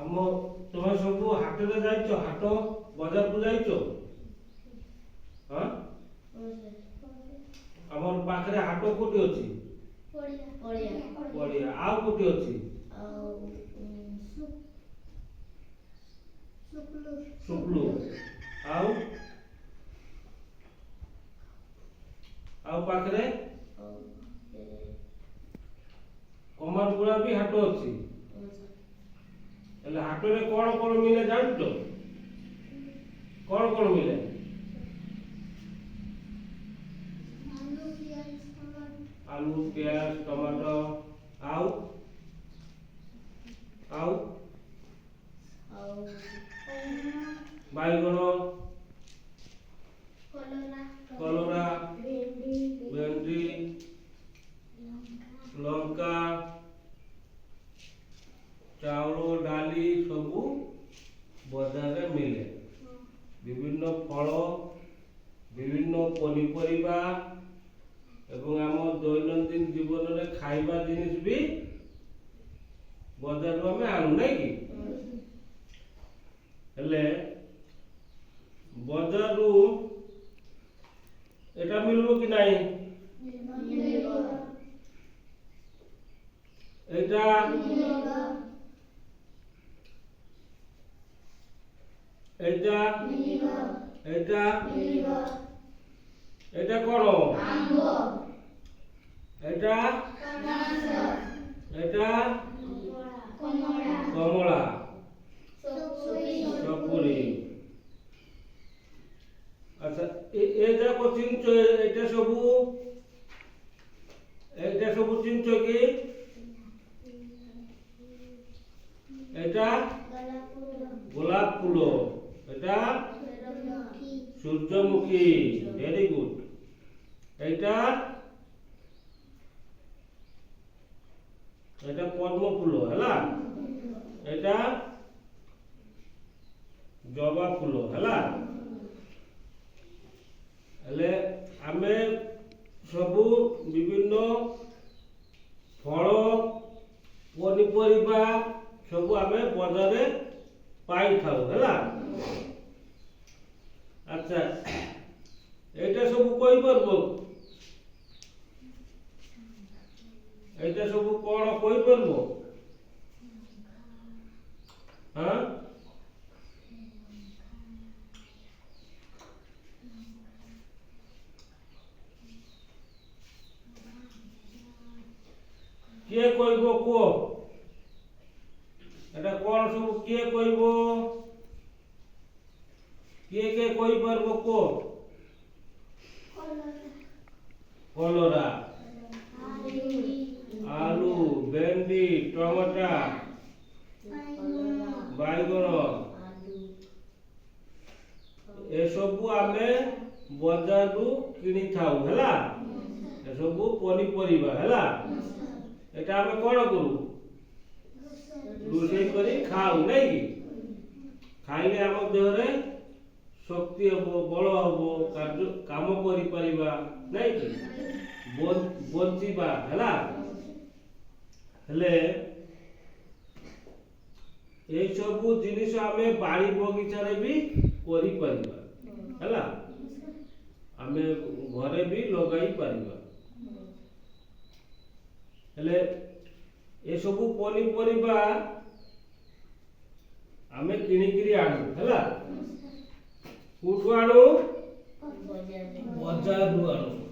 ଆମ ତମେ ସବୁ ହାଟରେ ଯାଇଛ, ହାଟ ବଜାରକୁ ଯାଇଛ? ହଁ, ଆମର ପାଖରେ ହାଟ କୋଉଠି ଅଛି? ପଡ଼ିଆ। ଆଉ କୋଉଠି ଅଛି? ସୁପ୍ଲୁ। ଆଉ ପାଖରେ କମାରଗୁଳା ବି ହାଟ ଅଛି। ହେଲେ ହାଟରେ କଣ କଣ ମିଳେ ଜାଣିଛ? କଣ ମିଳେ? आलू, प्याज, टमाटो, आउ बैगन, कलरा, भेंडी, लंका, चाउल, डाली सबू बजार मिले। विभिन्न फल, विभिन्न पनीपरिया एवं आम दैनंदिन जीवन में खाइबा जिनिस भी बजार में आणु ना कि हेले बजार एटा मिलबो कि नहीं? एटा एटा एटा एटा कौन? एटा एटा कमला, सपुरी। अच्छा, एटा को चिन्ह एटा सबू चिन्ह कि एटा गोलाप फूल, एटा सूर्यमुखी। Very good. एटा पद्म फूल हैला, एटा जबा फूल हैला। हेले आमे सबू विभिन्न फल पनीपरिया सबू आमे बजार पाई थाउ हैला। अच्छा, एटा सबू कोई परबो? एटा सबू कौन कोई परबो? हाँ, किए कहबो को? एटा कौन सब किए कहबो? किए कहि परबो को? कलरा, आलू, भेंडी, टमाटा, बैगन, ए सबू आमे बजारु किनी थाउ हैला। ए सबू पनीपरिया हैला। एटा आमे कोन करू? रोषेई करी खाऊ नहीं कि खाइले आम देहरे शक्ति हबो, बल हबो, कार्य काम करि परिबा नहीं कि बंचिबा हैला। हेले ए सबू जिनिस आमे बाड़ी बगीचा रे भी करि परिबा हैला। आमे घरे भी लगाई परिबा। हेले ए सबू पनीपरिया आमे किनिकिरी आणु हैला। कोठु आणु? बजारु आणु।